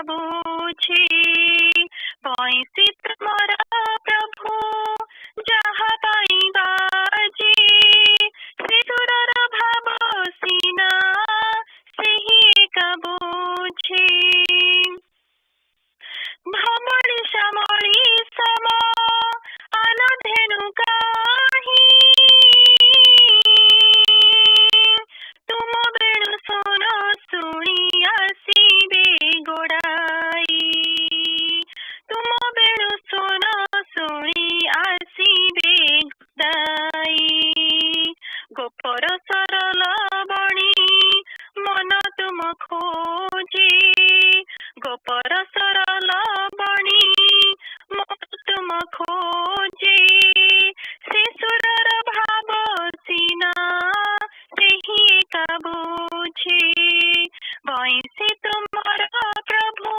बुझे पैसी तुमरा प्रभु जहा पाइबा जे से सुरर भाव सीना सेही एक बुझे भमणी श्यामणी सम आनधेनु काही तुम बेणु सुन शुणी आसीबे गोड़ाई तुम बेणु सुन शुणी आसीबे गोड़ाई गोपर सरल बणी मन तुम खोजे गोपर सरल बणी मन तुम खोजे से सुरर भाव सीना सेही एक बुझे वैसे तुमर प्रभु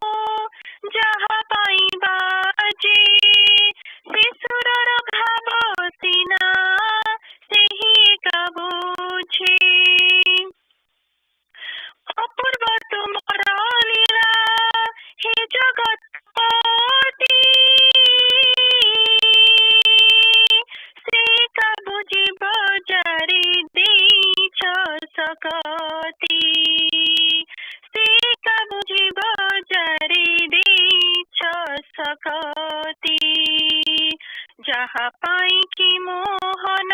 जहा पाइबा जे से सुरर भाव सीना सेही एक बुझे अपूर्व तुमर लीला हे जगतपति से का बुझी बजारी देछ सकती से का बुझी बजारी देछ सकती जहा पाई की मोहन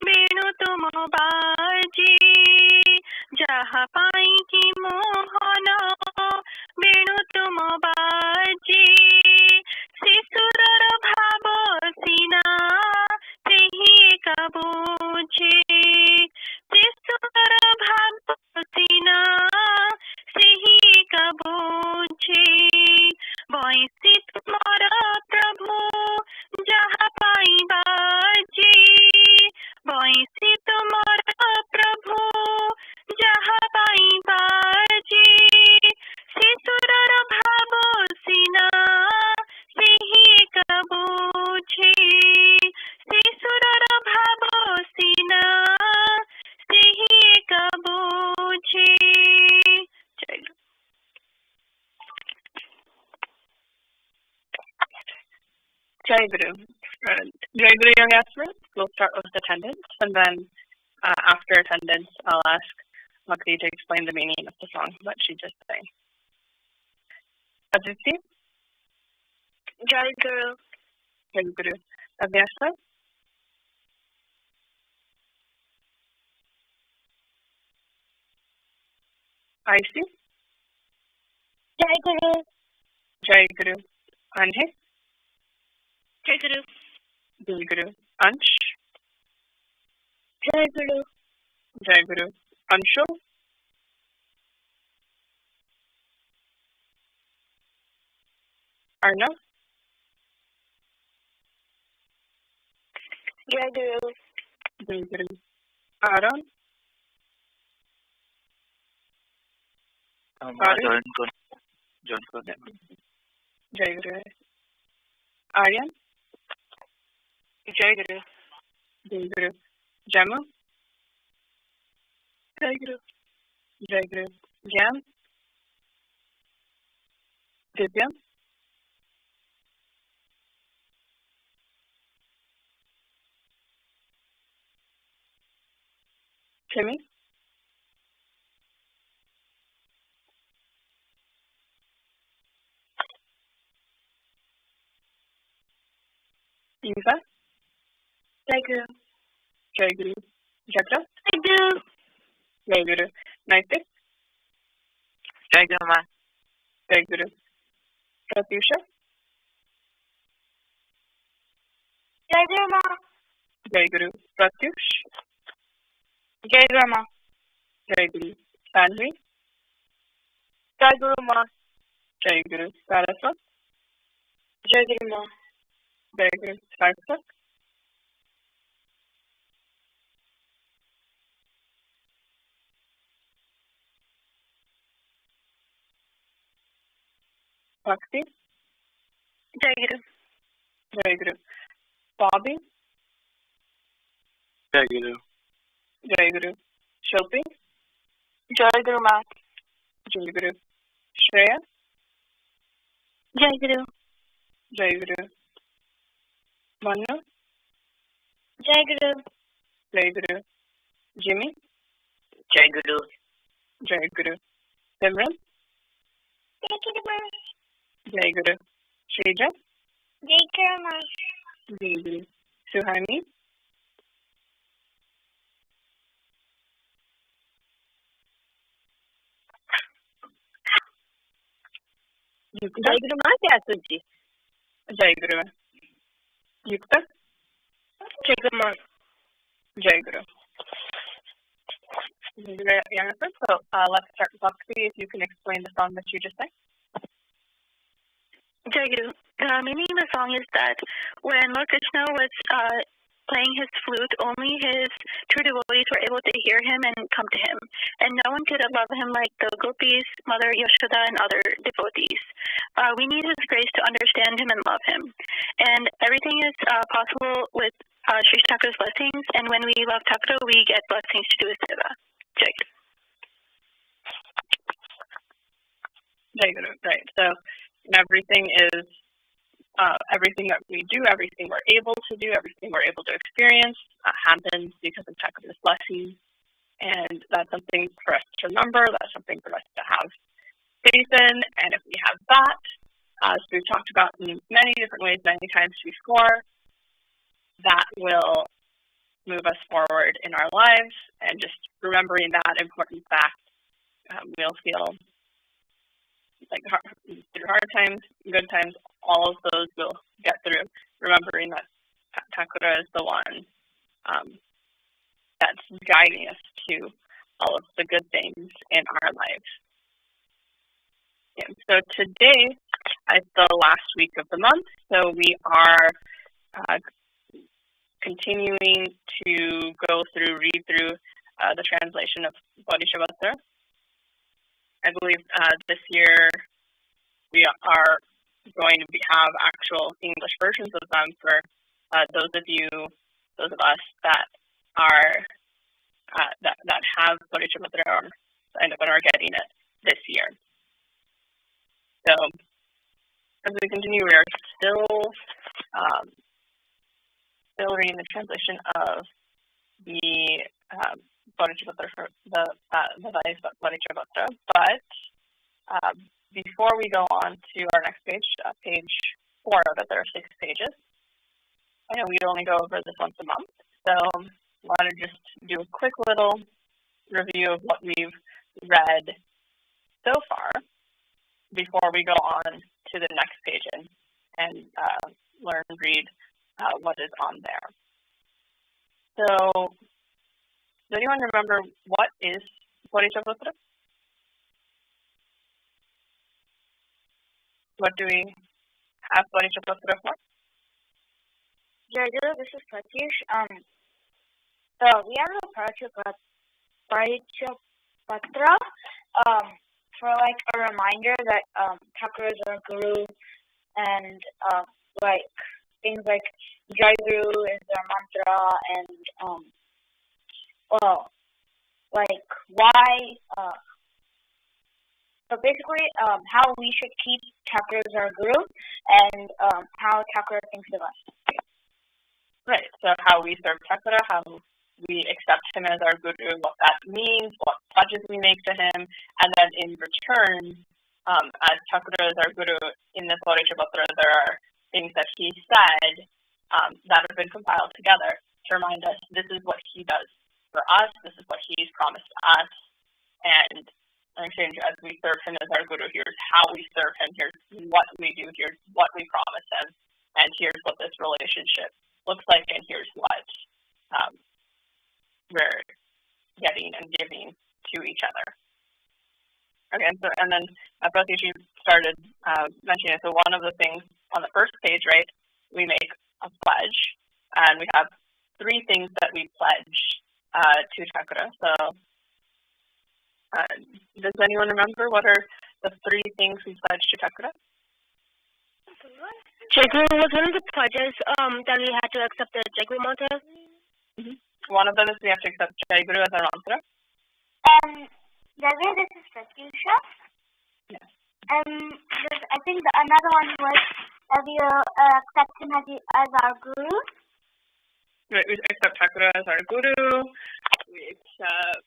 बेणु तुम बाजे जहा पाई की मोहन बेणु तुम बाजे से सुरर भाव सीना सेही एक बुझे से सुरर भाव सीना सेही एक बुझे वैसी तुमर प्रभु जहा पाइबा जे वैसी तुमर प्रभु जहा पाइबा जे से सुरर भाव सीना सेही एक बुझे से सुरर भाव सीना सेही एक बुझे Jai Guru. Jai Guru, young aspirants. We'll start with attendance, and then after attendance, I'll ask Makti to explain the meaning of the song that she just sang. Aditi? Jai Guru. Jai Guru. Avyasa? Aisi? Jai Guru. Jai Guru. Anhe? Jai Guru. Jai Guru. Ansh? Jai Guru. Jai Guru. Anshu? Arna? Jai Guru. Jai Guru. Aaron? Join कर दें. Jai Guru. Aryan? Jai Guru. Jai Guru. Jama? Jai Guru. Jai Guru. Gyan? Divya? Timmy? Eva? Jai Guru. Jai Guru. Jagda? Jai Guru. Jai Guru. Naitik? Jai Guru Ma. Jai Guru. Pratyusha? Jai Guru Ma. Jai Guru. Pratyush? Jai Guru Ma. Jai Guru. Sanvi? Jai Guru Ma. Jai Guru. Saraswat? Jai Guru Ma. Jai Guru. Sarsak? Bhakti? Jai Guru. Jai Guru. Bobby? Jai Guru. Jai Guru. Shilpi? Jai Guru Ma. Jai Guru. Shreya? Jai Guru. Jai Guru. Manu? Jai Guru. Jai Guru. Jimmy? Jai Guru. Jai Guru. Simran? Jai Guru. Jai Guru. Shrija? Jai Guru. Jai Guru. Suhaimi? Jai Guru Ma Jai Ji. Jai Guru. Yukta? Jai Guru Ma. Jai Guru. Young friends, so let's start with Bhakti. If you can explain the song that you just sang. Jai Guru. The meaning of the song is that when Lord Krishna was playing his flute, only his true devotees were able to hear him and come to him. And no one could love him like the gopis, Mother Yashoda, and other devotees. We need his grace to understand him and love him. And everything is possible with Sri Thakur's blessings. And when we love Thakur, we get blessings to do his seva. Jai Guru. Jai Guru, right. So everything is, everything that we do, everything we're able to do, everything we're able to experience happens because of Thakur's blessings. And that's something for us to remember, that's something for us to have faith in. And if we have that, as we've talked about in many different ways, many times before, that will move us forward in our lives. And just remembering that important fact, we'll feel like through hard times, good times, all of those we'll get through, remembering that Thakur is the one that's guiding us to all of the good things in our lives. And so today is the last week of the month, so we are continuing to read through the translation of Bodhisattva. I believe this year we are going to have actual English versions of them for those of us that are that have Bodhisattva and are getting it this year. So as we continue, we are still reading the translation of the Bodhisattva, the Bodhisattva, but before we go on to our next page, page 4 of it, there are 6 pages. I know we only go over this once a month, so I want to just do a quick little review of what we've read so far before we go on to the next page and learn and read what is on there. So, does anyone remember what is Bodhisattva? What do we have Bodhisattva for? Jai Guru, this is Pratyush. So we have a Bodhisattva for like a reminder that Thakur is our guru, and like things like Jai Guru is our mantra, and like why. So basically, how we should keep Thakur as our guru, and how Thakur thinks of us. Right. So how we serve Thakur, how we accept him as our guru, what that means, what pledges we make to him, and then in return, as Thakur is our guru in the Bodhisattva, there are things that he said that have been compiled together to remind us this is what he does for us, this is what he's promised us, and in exchange, as we serve him as our guru, here's how we serve him, here's what we do, here's what we promise him, and here's what this relationship looks like, and here's what we're getting and giving to each other. Okay, so, and then Pratyush started mentioning it. So one of the things on the first page, right, we make a pledge, and we have 3 things that we pledge to Thakur. So does anyone remember what are the 3 things we pledge to Thakur? Jai Guru was one of the pledges that we had to accept the Jai Guru mantra. Mm-hmm. One of them is we have to accept Jai Guru as our mantra. Jai Guru, this is Pratyusha. Yes. Does think another one was we accept him as our guru. Right, we accept Thakura as our guru. We accept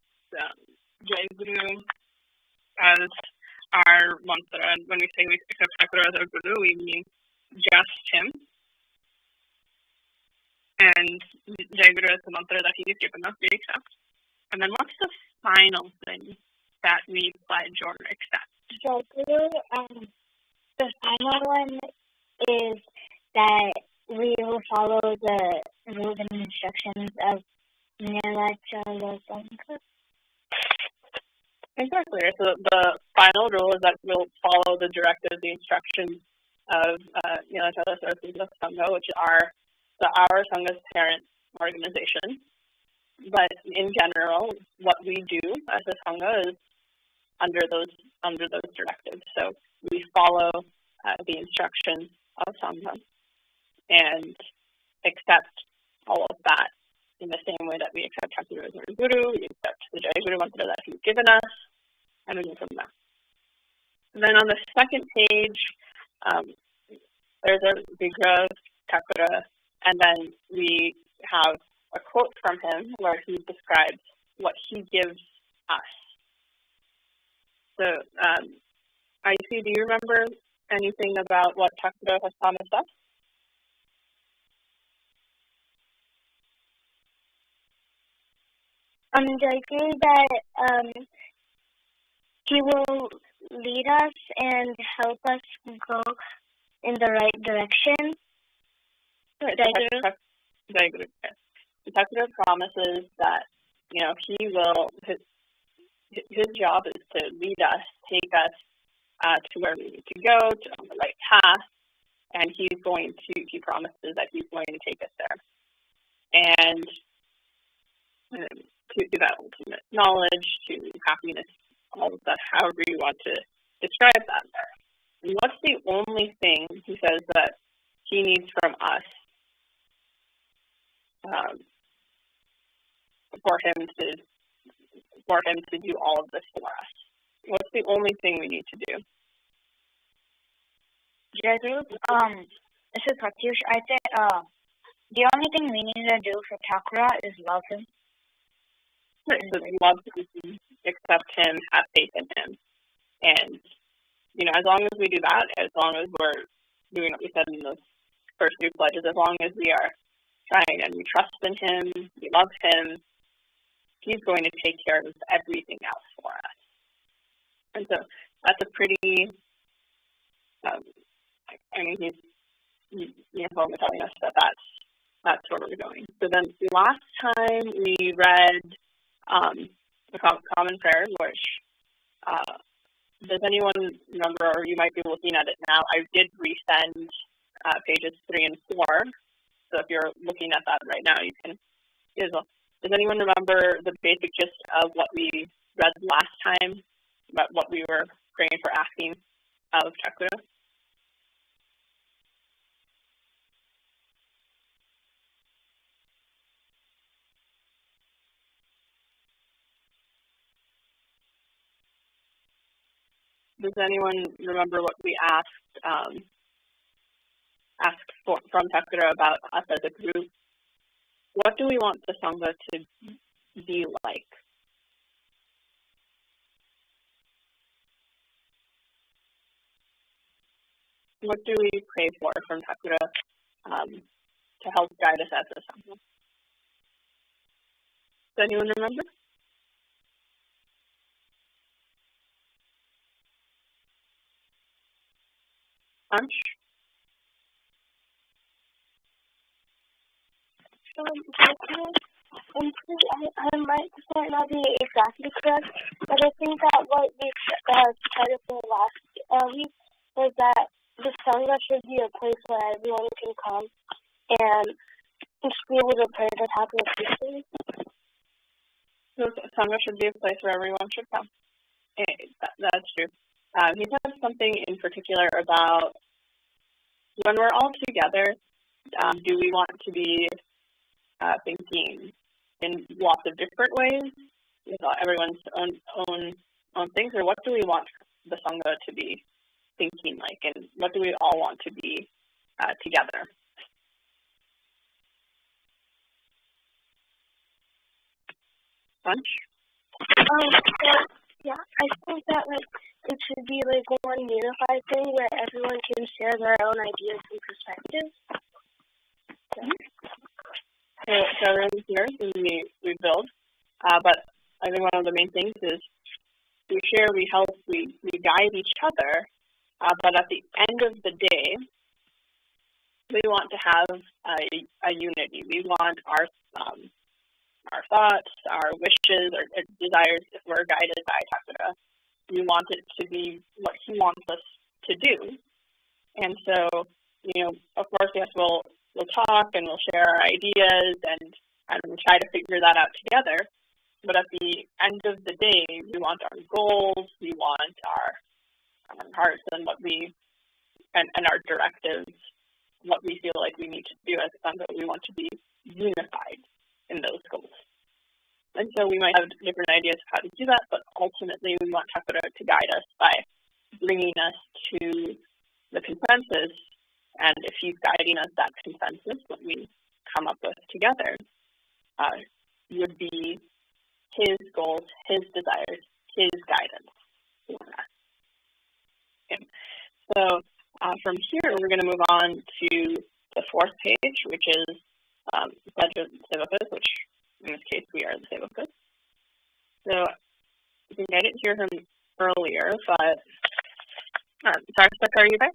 Jai Guru as our mantra. And when we say we accept Thakura as our guru, we mean just him. And Jai Guru is the mantra that he's given us, we accept. And then what's the final thing that we pledge or accept? Jai Guru, the final one is that we will follow the rules and instructions of Saraswata Sangha. Exactly. So the final rule is that we'll follow the directives, the instructions of Saraswata Sangha, which are our Sangha's parent organization. But in general, what we do as a Sangha is under those directives. So we follow the instructions of Sangha and accept all of that in the same way that we accept Thakura as our guru, we accept the Jai Guru mantra that he's given us, and we go from there. And then on the second page, there's a Vigraha Thakura, and then we have a quote from him where he describes what he gives us. So, IC, do you remember anything about what Thakura has promised us? I think that he will lead us and help us go in the right direction. Jai Guru. Thakura promises that he will. His job is to lead us, take us to where we need to go, on the right path, and he promises that he's going to take us there. And to that ultimate knowledge, to happiness, all of that, however you want to describe that. And what's the only thing he says that he needs from us for him to do all of this for us? What's the only thing we need to do? Jai Guru, this is Katyush. I think the only thing we need to do for Thakura is love him. Right, so love him, accept him, have faith in him. And, as long as we do that, as long as we're doing what we said in those first few pledges, as long as we are trying and we trust in him, we love him, he's going to take care of everything else for us. And so that's a pretty, he's uniformly telling us that that's where we're going. So then last time we read the common prayer, which does anyone remember, or you might be looking at it now, I did resend pages 3 and 4. So if you're looking at that right now, you can as well. Does anyone remember the basic gist of what we read last time, about what we were praying for, asking of Thakura? Does anyone remember what we asked from Thakura about us as a group? What do we want the Sangha to be like? What do we pray for from Thakura to help guide us as a Sangha? Does anyone remember? Ansh? I might not be exactly correct, but I think that what we started from last week was that the Sangha should be a place where everyone can come and just be able to pray to happen peacefully. So Sangha should be a place where everyone should come. That's true. He said something in particular about when we're all together, do we want to be thinking in lots of different ways, everyone's own things, or what do we want the Sangha to be thinking like? And What do we all want to be together? Bunch? Yeah, I think that it should be one unified thing where everyone can share their own ideas and perspectives. So everyone's here, and we build, but I think one of the main things is we share, we help, we guide each other, but at the end of the day, we want to have a unity. We want our thoughts, our wishes, our desires, if we're guided by Takura, we want it to be what he wants us to do. And so, of course, yes, we'll talk and we'll share our ideas and we'll try to figure that out together. But at the end of the day, we want our goals, we want our hearts and and our directives, what we feel like we need to do as a Sangha. We want to be unified in those goals. And so we might have different ideas of how to do that, but ultimately we want Takura to guide us by bringing us to the consensus. And if he's guiding us, that consensus, what we come up with together, would be his goals, his desires, his guidance for us. Okay. So from here, we're going to move on to the fourth page, which is the Pledge of Sevakas, which in this case we are the Sevakas. So you think I didn't hear him earlier, but Saraswata, are you there?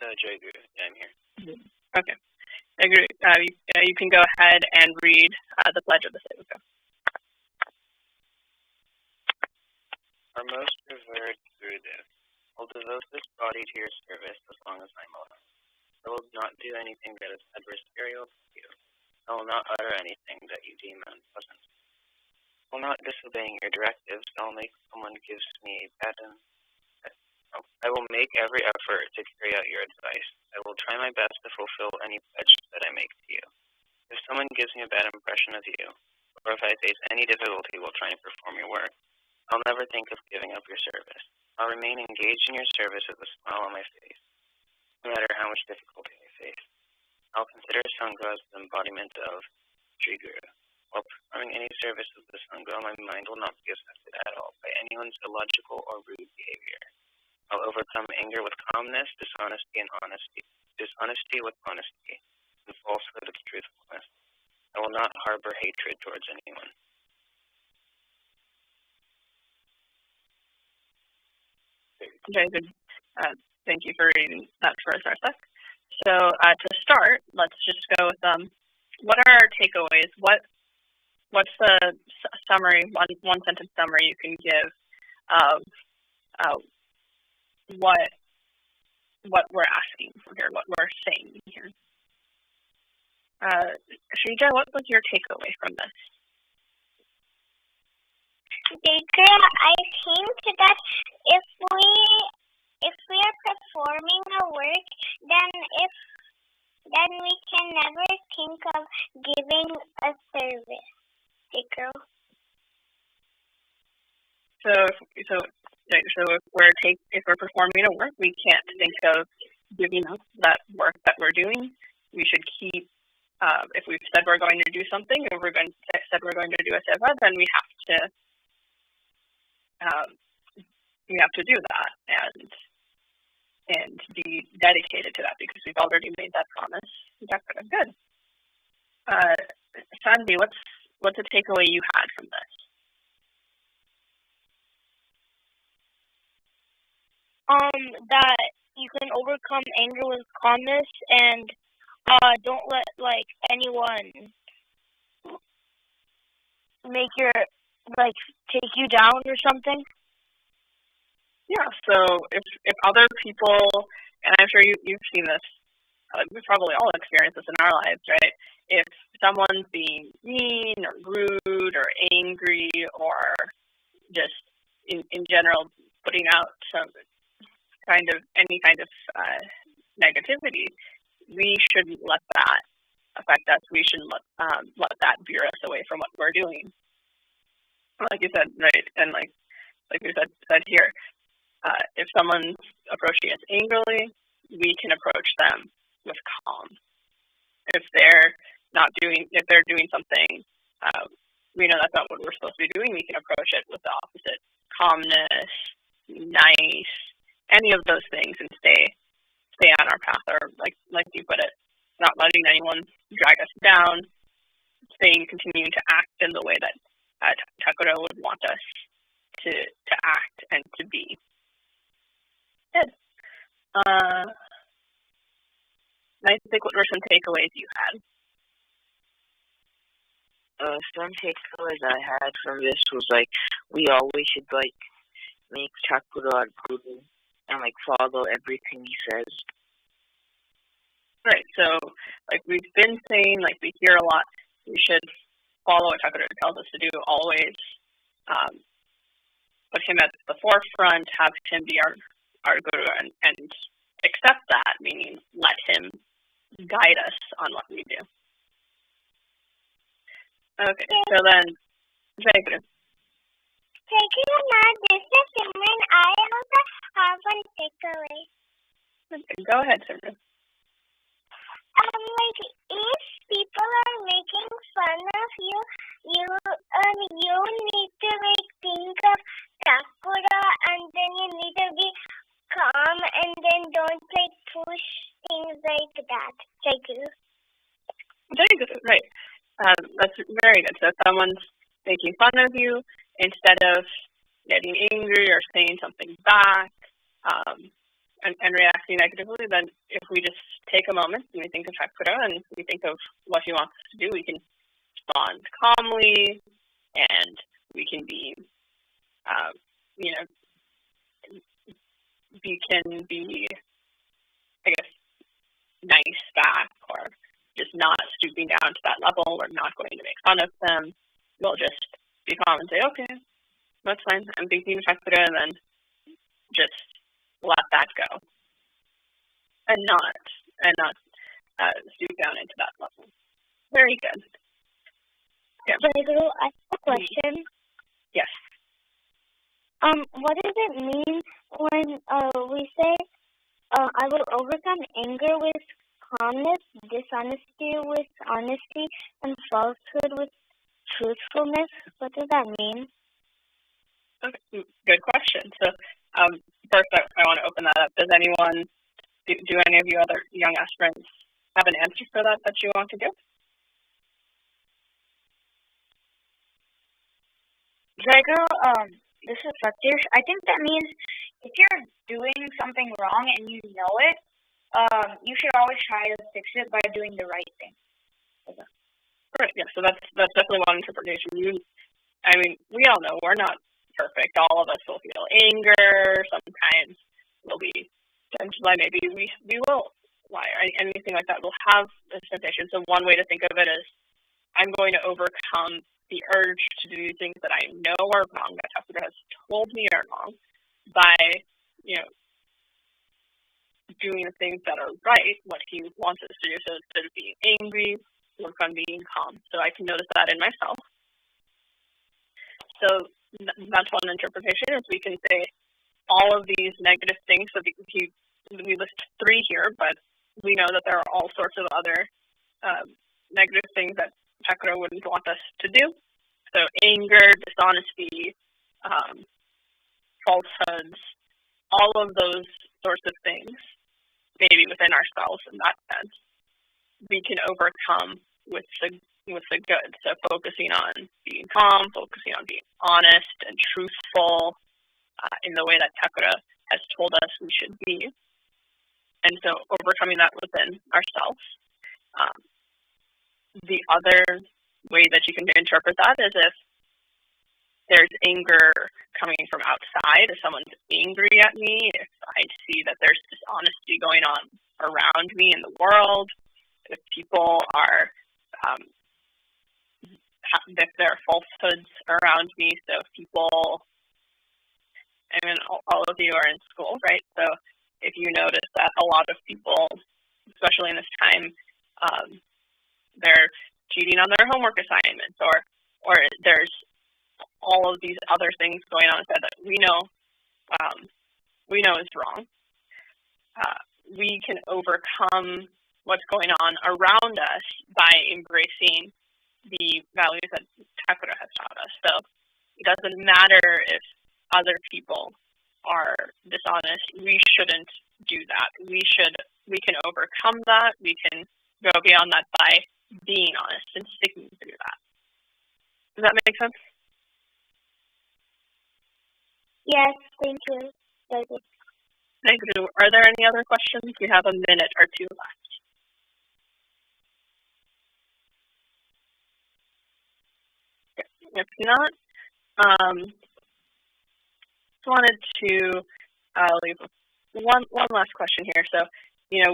Jai Guru, yeah, I'm here. Okay. Jai Guru, you can go ahead and read the Pledge of the Sevaka. Our most revered Gurudev, I'll devote this body to your service as long as I'm alive. I will not do anything that is adversarial to you. I will not utter anything that you deem unpleasant. While not disobeying your directives, I will make someone gives me I will make every effort to carry out your advice. I will try my best to fulfill any pledge that I make to you. If someone gives me a bad impression of you, or if I face any difficulty while trying to perform your work, I'll never think of giving up your service. I'll remain engaged in your service with a smile on my face, no matter how much difficulty I face. I'll consider Sangha as the embodiment of Sri Guru. While performing any service of the Sangha, my mind will not be affected at all by anyone's illogical or rude behavior. I'll overcome anger with calmness, dishonesty with honesty, and falsehood with truthfulness. I will not harbor hatred towards anyone. Okay, good. Thank you for reading that for us, Arthur. So to start, let's just go with what are our takeaways? What's the summary, one sentence summary you can give of what we're asking for here, what we're saying here? Shrija, what was your takeaway from this? I think that if we are performing a work, then we can never think of giving a service. If we're performing a work, we can't think of giving up that work that we're doing. We should keep. If we've said we're going to do something, if we're going to do a seva, then we have to do that and be dedicated to that because we've already made that promise. Good. Sandy, what's a takeaway you had from this? That you can overcome anger with calmness and don't let anyone make take you down or something. Yeah, so if other people, and I'm sure you've seen this, we've probably all experienced this in our lives, right? If someone's being mean or rude or angry or just in general putting out any kind of negativity, we shouldn't let that affect us. We shouldn't let that veer us away from what we're doing. Like you said, right, and like we said here, If someone's approaching us angrily, we can approach them with calm. If they're doing something, we know that's not what we're supposed to be doing, we can approach it with the opposite. Calmness, nice, any of those things, and stay on our path, or like you put it, not letting anyone drag us down, continuing to act in the way that Takura would want us to act and to be. Good. I think what were some takeaways you had? Some takeaways I had from this was like we always should like make Takura our guru and like follow everything he says. Right. So like we've been saying, like we hear a lot, we should follow what Takura tells us to do always. Put him at the forefront, have him be our guru, and accept that, meaning let him guide us on what we do. Okay, so then, Jacob. Thank you, Matt. This is Simran. I also have one takeaway. Okay, go ahead, Simran. Like if people are making fun of you, you need to like think of Takura, and then you need to be calm, and then don't like push things like that. Thank you. Very good. Right. That's very good. So if someone's making fun of you, instead of getting angry or saying something back and reacting negatively, then if we just take a moment and we think of Takura and we think of what he wants us to do, we can respond calmly, and we can be, we can be, I guess, nice back, or just not stooping down to that level. We're not going to make fun of them. We'll just be calm and say, okay, that's fine. I'm thinking of Takura, and then just let that go, and not stoop down into that level. Very good. Yeah. I have a question. Yes. What does it mean when we say, I will overcome anger with calmness, dishonesty with honesty, and falsehood with truthfulness? What does that mean? Okay, good question. So first I want to open that up. Does anyone, do any of you other young aspirants have an answer for that you want to give? Jago, this is Satish. I think that means if you're doing something wrong and you know it, you should always try to fix it by doing the right thing. Okay. Right, yeah, so that's definitely one interpretation. We all know we're not perfect. All of us will feel anger. Sometimes we'll be tempted, maybe we will lie, or anything like that. We'll have this temptation. So one way to think of it is, I'm going to overcome the urge to do things that I know are wrong, that Takura has told me are wrong, by, doing the things that are right, what he wants us to do. So instead of being angry, work on being calm. So I can notice that in myself. So that's one interpretation, is we can say all of these negative things. So we list 3 here, but we know that there are all sorts of other negative things that Takura wouldn't want us to do. So anger, dishonesty, falsehoods, all of those sorts of things, maybe within ourselves in that sense, we can overcome with the good. So focusing on being calm, focusing on being honest and truthful in the way that Takura has told us we should be. And so overcoming that within ourselves. The other way that you can interpret that is if there's anger coming from outside, if someone's angry at me, if I see that there's dishonesty going on around me in the world, if people are, if there are falsehoods around me, so if people, all of you are in school, right? So if you notice that a lot of people, especially in this time, they're cheating on their homework assignments, or there's all of these other things going on that we know we know is wrong. We can overcome what's going on around us by embracing the values that Thakura has taught us. So it doesn't matter if other people are dishonest. We shouldn't do that. We can overcome that. We can go beyond that by being honest and sticking through that. Does that make sense? Yes, thank you. Thank you. Are there any other questions? We have a minute or two left. If not, just wanted to leave one last question here. So,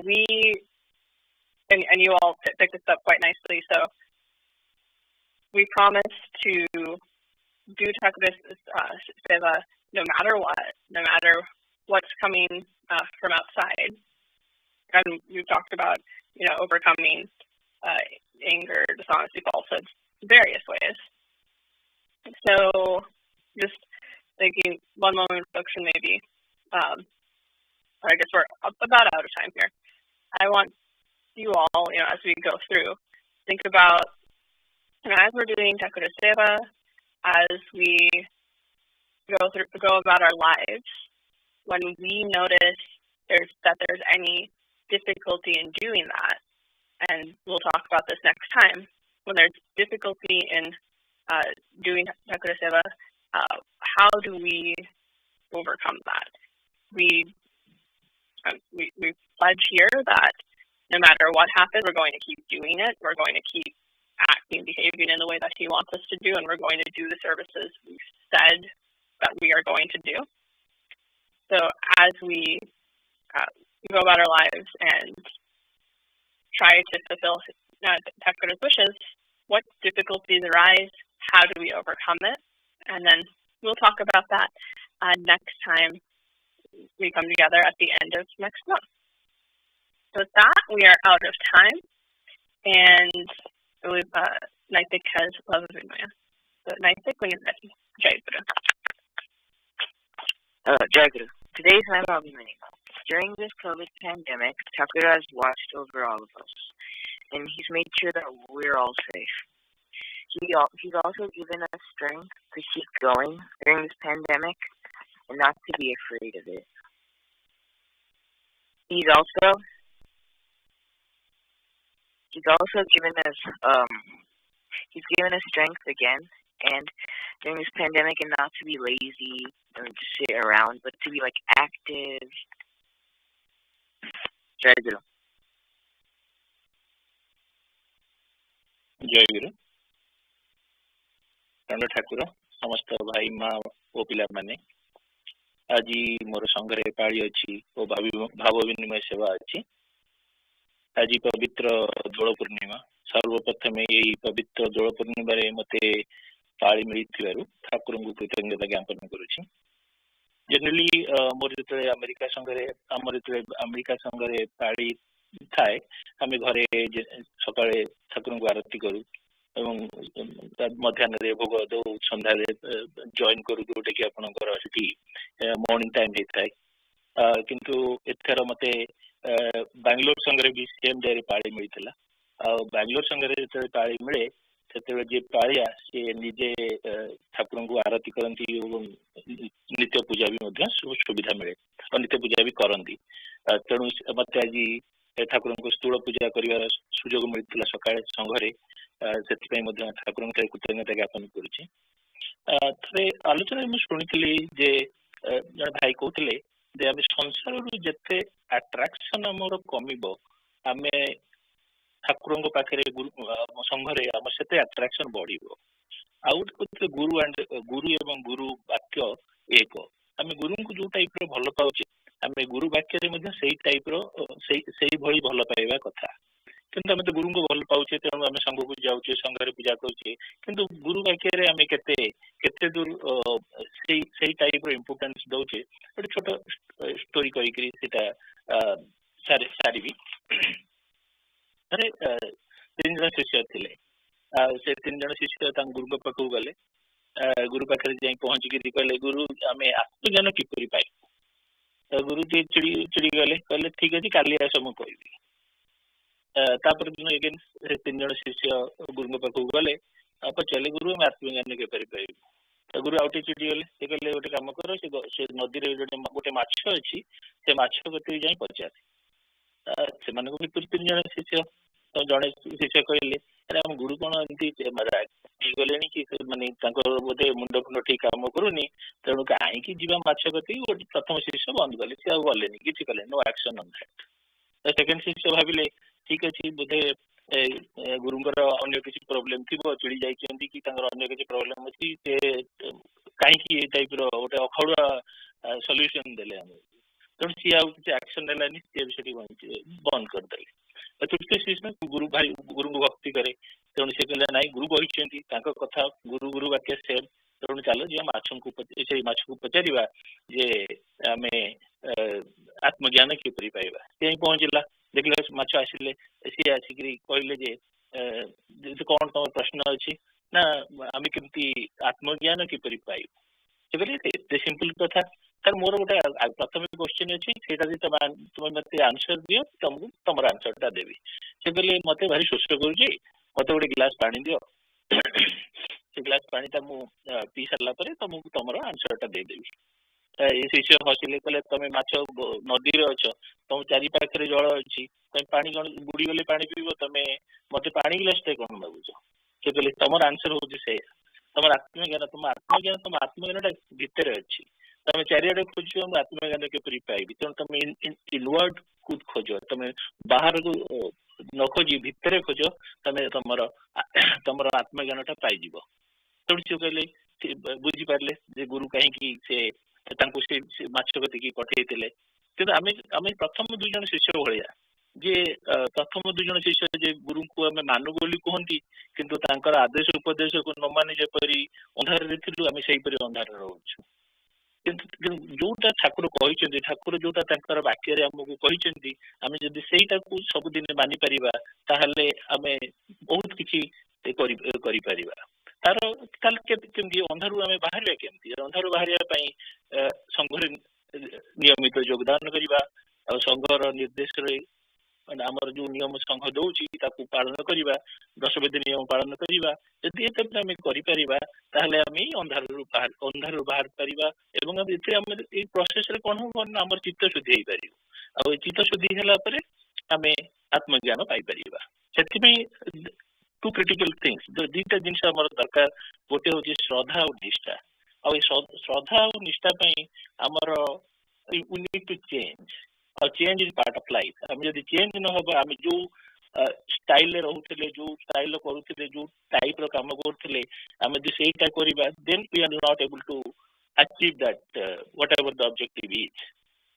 we and you all picked this up quite nicely. So, we promise to do Thakura Seva no matter what, no matter what's coming from outside. And we've talked about, overcoming anger, dishonesty, falsehoods, various ways. So just thinking one moment reflection maybe. I guess we're about out of time here. I want you all, as we go through, think about, as we're doing Thakura Seva, as we go about our lives, when we notice that there's any difficulty in doing that, and we'll talk about this next time, when there's difficulty in doing Thakura Seva, how do we overcome that? We pledge here that no matter what happens, we're going to keep doing it. We're going to keep acting, behaving in the way that he wants us to do, and we're going to do the services we've said that we are going to do. So as we go about our lives and try to fulfill Thakura's wishes, what difficulties arise? How do we overcome it? And then we'll talk about that next time we come together at the end of next month. So with that, we are out of time, and I believe Naitik has love of Vinaya. So Naitik, when you're ready. Jai Guru. Jai Guru. Today's my Abhimanyu. During this COVID pandemic, Thakura has watched over all of us, and he's made sure that we're all safe. He's also given us strength to keep going during this pandemic and not to be afraid of it. He's also given us strength again, and during this pandemic, and not to be lazy and just sit around, but to be active. Jai Guru. जय गुरु प्रणव ठाकुर समस्त भाई माँ ओ पिला माने आज मोर संघरे पाड़ी अच्छी ओ भाव विनिमय सेवा अच्छी आज पवित्र दोल पूर्णिमा सर्वप्रथम यही पवित्र दोल पूर्णिमा मते पाड़ी मिली ठाकुर को कृतज्ञता ज्ञापन करुछि। जनरली मोर जो अमेरिका संघरे पाड़ी थाए आम घरे सकाळे ठाकुर को आरती करूँ एवं मध्याह्न भोग दौ सन्धार जॉइन करूँ जोटा कि आपंकर मॉर्निंग टाइम होता है किंतु एथर मते बैंगलोर संघरे भी सेम डे पाड़ी मिलता बैंगलोर संघरे जो पाड़ी मिले से जे पाड़िया सी निजे ठाकुर को आरती करती नित्य पूजा भी सुविधा मिले और नित्य पूजा भी करती तेणु मत आज ठाकुर को स्थूल पूजा कर सुजोग मिलता सका संघरे से ठाकुर कृतज्ञता ज्ञापन करुच्ची। थे आलोचना मुझे शुणी जे जन भाई कहते आम संसार जिते अट्राक्शन आमर कमिब आम ठाकुर पाखे संघरे आम से अट्राक्शन बढ़ आउटे गुरु एवं गुरु वाक्य एक आम गुरु को जो टाइप भल पाचे आम गुरु वाक्य टाइप भल पाइबा कथा किंतु आम तो गुरु को भल पाचे तेणु आम संघ को जाऊे संघरे पूजा करुचे किंतु गुरु वाक्य आम केते दूर से टाइप इम्पोर्टेंस दौचे गोटे छोट स्टोरी करी सारी अरे 3 जन शिष्य थे से 3 जन शिष्य गुरु पाखक गले गुरु पाखे जाए पहुंचिक कहले गुरु आम आत्मज्ञान किपरि पाइबु गुरु जी चिड़ी गले कहले ठीक अच्छे काली आस मु कहबी दिन एगेन 3 जन शिष्य गुरु पाखक गले पचारे गुरु आम आत्मज्ञान के गुरु आउटे चिड़ी गले से कहले गोटे कम कर से नदी गोटे माछ अच्छी से माछ कत जाए पचारे से भर 3 जन शिष्य तो जड़े शिष्य कहले अरे आम गुरु कौन एमती गले कि मानने बोधे मुंड फुंड ठीक कम करूनी तेणु कहीं जी माछ कती गोटे प्रथम शिष्य बंद कले सी गले कि कले no action on that second शिष्य भाविले ठीक अच्छे बोधे गुरुंकर अन्य किसी प्रोब्लेम थी चिड़ी जाइए कि अन्य किसी प्रोब्लेम अच्छी से कहीं टाइप रोटे अखड़ुआ सल्यूशन देले तेणु सी आउ किसी एक्शन नेलानी सी बंद करदे तृतीय शिष्य गुरु भाई गुरु को भक्ति करे तेणु से कहले नाई गुरु कहते कथा गुरु गुरु वाक्य सेम तेणु चलो जी माछ को पचारा जे आम आत्मज्ञान किपरि पाइबा से पहुँचला देखला माछ आसिले सी आसिक कहले जे कौन तुम प्रश्न अच्छी ना आम केमती आत्मज्ञान किपरि पाइबा से कहले एत सिंपल कथा सर मोर गोटे प्रथम क्वेश्चन अच्छी तुम मत आंसर दियो तुमको तुम आंसर देवी से कहले मत भारी शोष कर मत गोटे गिलास पानी दियो से गिलास पानी पी सारा तुमको तुम आंसर देदेवी शिष्य हसिले कहले तुम माछ नदी अच्छ तुम चारि पाखे जल अच्छी तुम पानी कौन बुड़ी गले पानी पीब तुम मत पानी गिलास कौन मागुच से कहले तुम आंसर हूँ से तुम आत्मज्ञान भितर अच्छी तुम चारिड़े खोज आत्मज्ञान के पाइबी तेणु तुम इनवर्ड को खोज तुम बाहर को न खोजी भितर खोज तुम तुम आत्मज्ञान पाइज तेणु सी कहले बुझीपारे जे गुरु कहीं से माछ कतिकी पठे आम प्रथम 2 जन शिष्य भाया जे प्रथम 2 जन शिष्य जे गुरु को आम मानु बोली कहती किंतु तांकर आदेश उपदेश को न मानि जेपरी अंधार थिलु आम से अंधार रोचु जोटा ठाकुर कहते ठाकुर जोटा वाक्य आमको कहते आम जदि सेटा को सबुदिन मानि पारिबा ताहले आमे बहुत किछि तार केमती अंधारू आम बाहर केमती अंधारू बाहर संघर नियमित योगदान करवा संघर निर्देश आमर जो नियम संघ दौची पालन करवा 10 वेद नियम पालन करवा जदि आम कर अंधारू बाहर पारिबा एवं प्रोसेस कौन हम आम चित्त शुद्धि हो पार चित्त शुद्धि आम आत्मज्ञान पाई से 2 क्रिटिकल थिंग्स 2टा जिनस दरकार गोटे हूँ श्रद्धा और निष्ठा आ श्रद्धा और निष्ठा आमर वी नीड टू चेंज और change is part of life आम जब चेंज न हम आम जो स्टाइल रोते जो स्टाइल करुले जो टाइप कम करुले आम जब सहीटा करवा then we are not able to achieve that whatever the objective is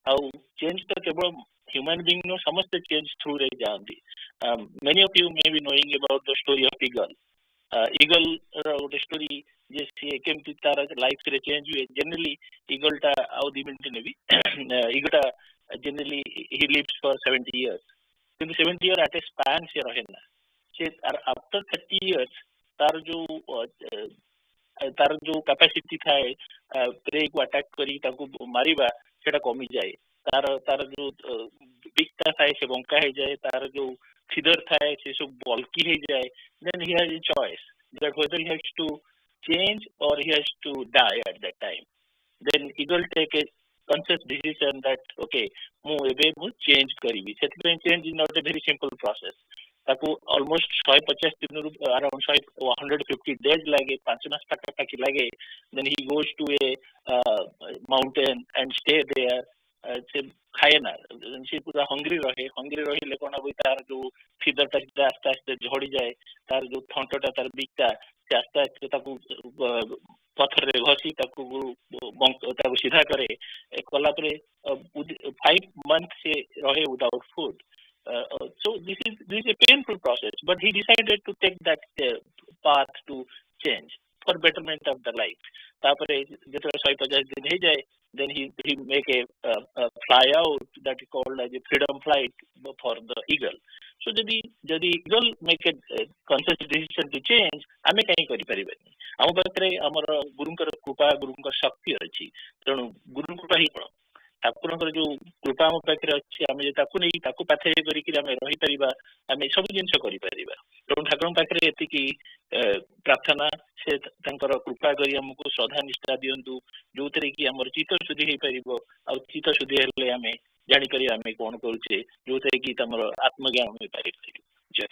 आउ चेंज तो केवल ह्यूमन बीइंग नो समस्त चेंज थ्रू रे जाती many of you may be knowing about the story of eagle गोटे स्टोरी जे सी केमती तार लाइफ रे चेंज हुए जनरली ईगल टा आउ 2 मिनट नेबी ईगल टा generally he lives for 70 years किंतु 70 इयर एट ए स्पैन से रहे ना से आफ्टर 30 इयर्स तार जो कैपेसिटी थाए प्रे को अटैक करी ताको मारिबा सेटा कमी जाए तार जो बिकता थाए से बंका हो जाए तार जो फिदर थाए से सब बल्की हो जाए then he has a choice that whether he has to change or he has to die at that time then he will take a conscious decision that okay mu ebe mu change karibi sethipai change is not a very simple process taku almost 150 दिन around 150 days lage 5 मास पाखी lage then he goes to a mountain and stay there से खाए ना से पूरा hungry रहे कौन हम तार जो फिदरटा आस्ते आस्ते झड़ी जाए तार जो थंटटा तार बिकता से आस्ते आस्ते पत्थर रे घसी सीधा करे कला 5 months से रहे without food so this is a painful process but he decided to take that path to change for betterment of the life तापरे जेतरा 150 दिन हो जाए then he make a fly out that is called as a freedom flight for the eagle so jodi eagle make a conscious decision to change ame kai kari paribani am pakre amar gurunकर कृपा गुरुंकर शक्ति अछि तेणु गुरु कृपा ही ଠାକୁରଙ୍କର ଯୋଉ କୃପା ଆମ ପାଖରେ ଅଛି ଆମେ ତାକୁ ନେଇ ତାକୁ ପାଥେୟ କରିକି ଆମେ ରହିପାରିବା ଆମେ ସବୁ ଜିନିଷ କରିପାରିବା। ତେଣୁ ଠାକୁରଙ୍କ ପାଖରେ ଏତିକି ପ୍ରାର୍ଥନା ସେ ତାଙ୍କର କୃପା କରି ଆମକୁ ଶ୍ରଦ୍ଧା ନିଷ୍ଠା ଦିଅନ୍ତୁ ଯୋଉଥିରେ କି ଆମର ଚିତ୍ତ ଶୁଦ୍ଧି ହେଇପାରିବ ଆଉ ଚିତ୍ତ ଶୁଦ୍ଧି ହେଲେ ଆମେ ଜାଣିପାରିବା ଆମେ କଣ କରୁଛେ ଯୋଉଥିରେ କି ତମର ଆତ୍ମଜ୍ଞାନ ଆମେ ପାଇପାରିବୁ। ଜୟ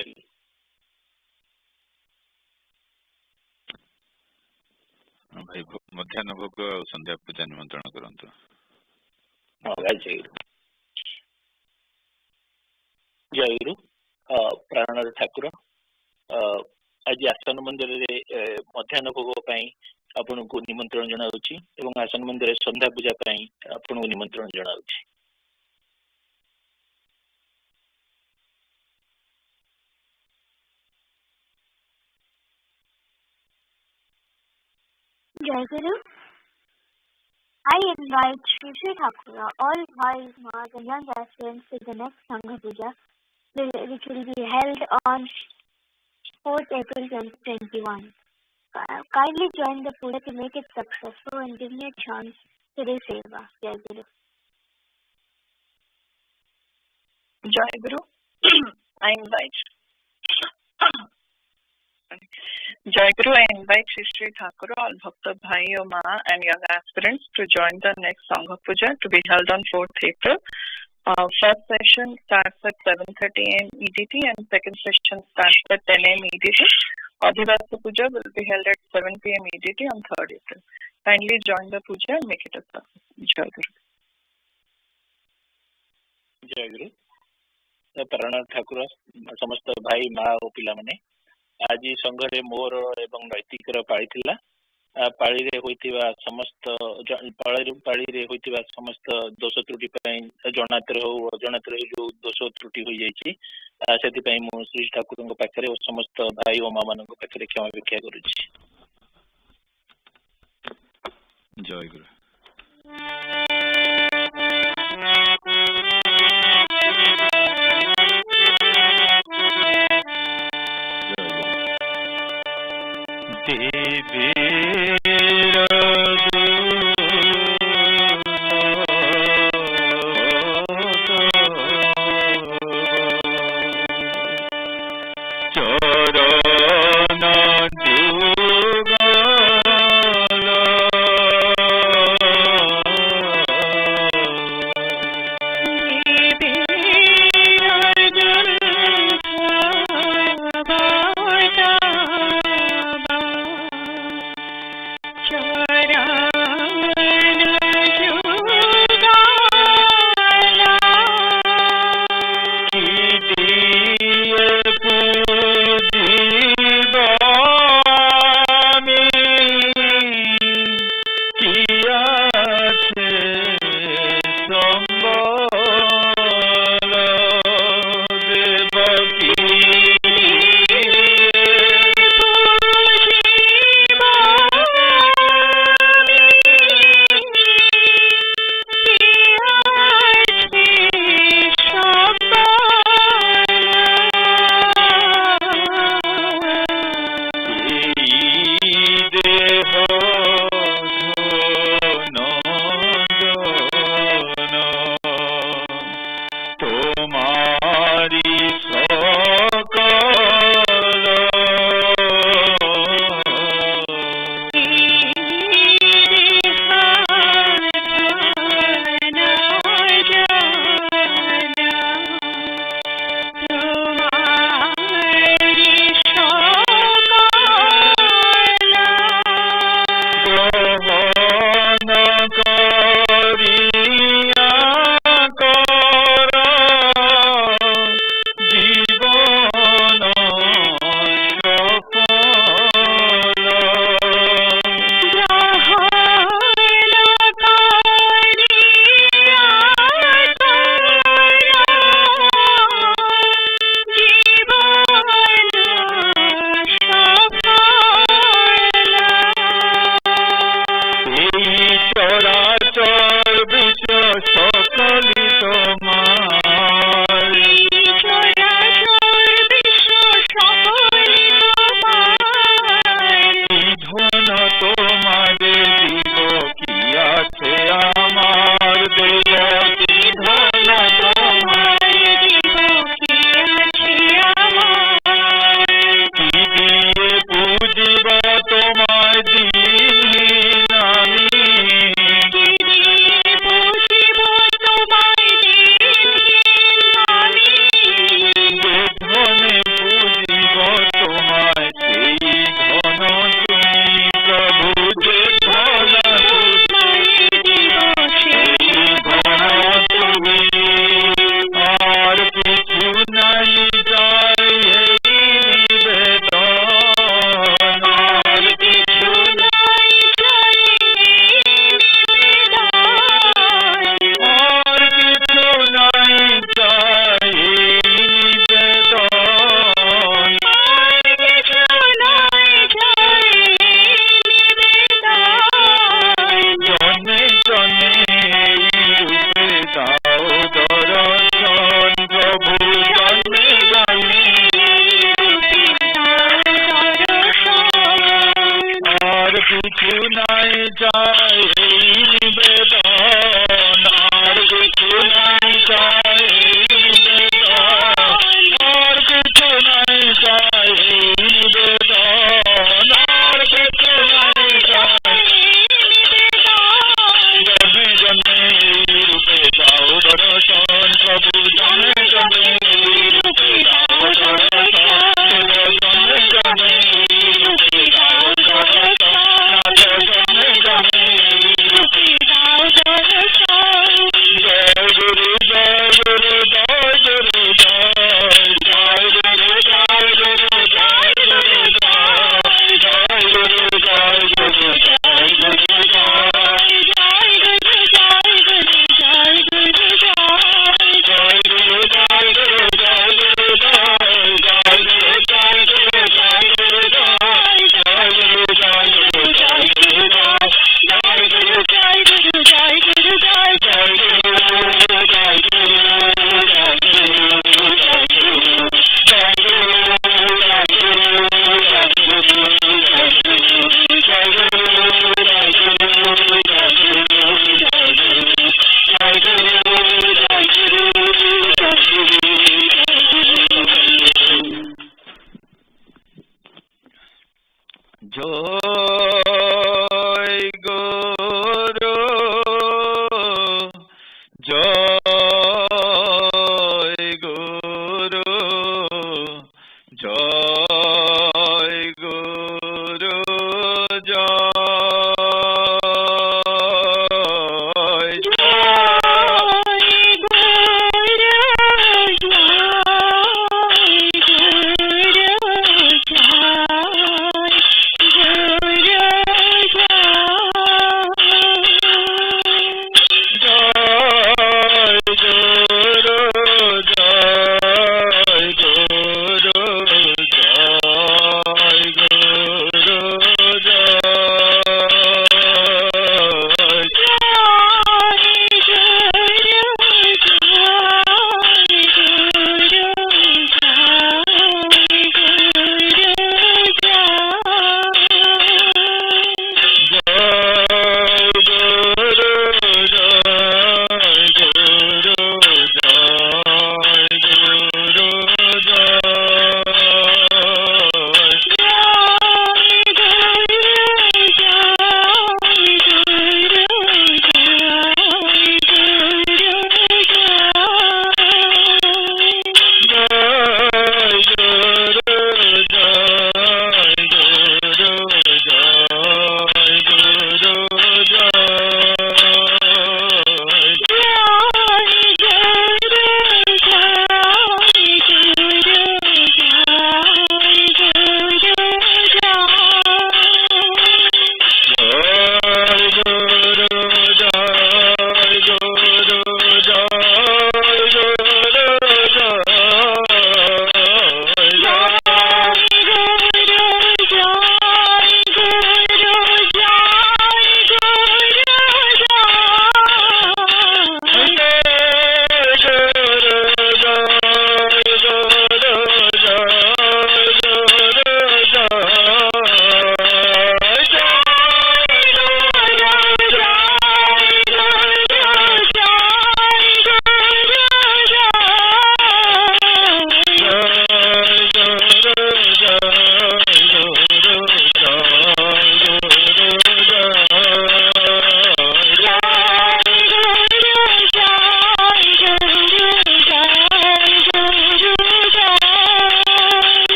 ଭାଇ ମଧ୍ୟାହ୍ନ ଭୋଗ ଆଉ ସନ୍ଧ୍ୟା ପୂଜା ନିମନ୍ତ୍ରଣ କରନ୍ତୁ। ଜୟଗୁରୁ ପ୍ରାଣର ଠାକୁର ଆଜି ଆସନ ମନ୍ଦିରରେ ମଧ୍ୟାହ୍ନ ଭୋଗ ପାଇଁ ଆପଣଙ୍କୁ ନିମନ୍ତ୍ରଣ ଜଣାଉଛି ଏବଂ ଆସନ ମନ୍ଦିରରେ ସନ୍ଧ୍ୟା ପୂଜା ପାଇଁ ଆପଣଙ୍କୁ ନିମନ୍ତ୍ରଣ ଜଣାଉଛି। Jayaguru, I invite Sri Sri Thakura, all wise Ma's and young aspirants to the next Sangha Puja, which will be held on 4th April 2021. Kindly join the puja to make it successful and give me a chance to do seva. Jayaguru. Jayaguru, I invite Jayaguru, I invite Sri Thakura, all Bhakta Bhai or Ma and young aspirants to join the next Sangha Puja to be held on 4th April. First session starts at 7:30 a.m. EDT and second session starts at 10 a.m. EDT. Adhivasa Puja will be held at 7 p.m. EDT on 3rd April. Kindly join the puja and make it a success. Jayaguru. Jayaguru. ପ୍ରାଣ ଠାକୁର ସମସ୍ତ ଭାଇ ମା ଓ ପିଲାମାନେ ଆଜି ସଂଘରେ ମୋର ଏବଂ ନୈତିକର ପାଳି ଥିଲା। ପାଳିରେ ହୋଇଥିବା ସମସ୍ତ ଦୋଷ ତ୍ରୁଟି ପାଇଁ ଜଣାତରେ ହଉ ଅଜଣାତରେ ଯୋଉ ଦୋଷ ତ୍ରୁଟି ହୋଇଯାଇଛି ସେଥିପାଇଁ ମୁଁ ଶ୍ରୀ ଠାକୁରଙ୍କ ପାଖରେ ଓ ସମସ୍ତ ଭାଇ ଓ ମା ମାନଙ୍କ ପାଖରେ କ୍ଷମା ଭିକ୍ଷା କରୁଛି। ଜୟ ଗୁରୁ।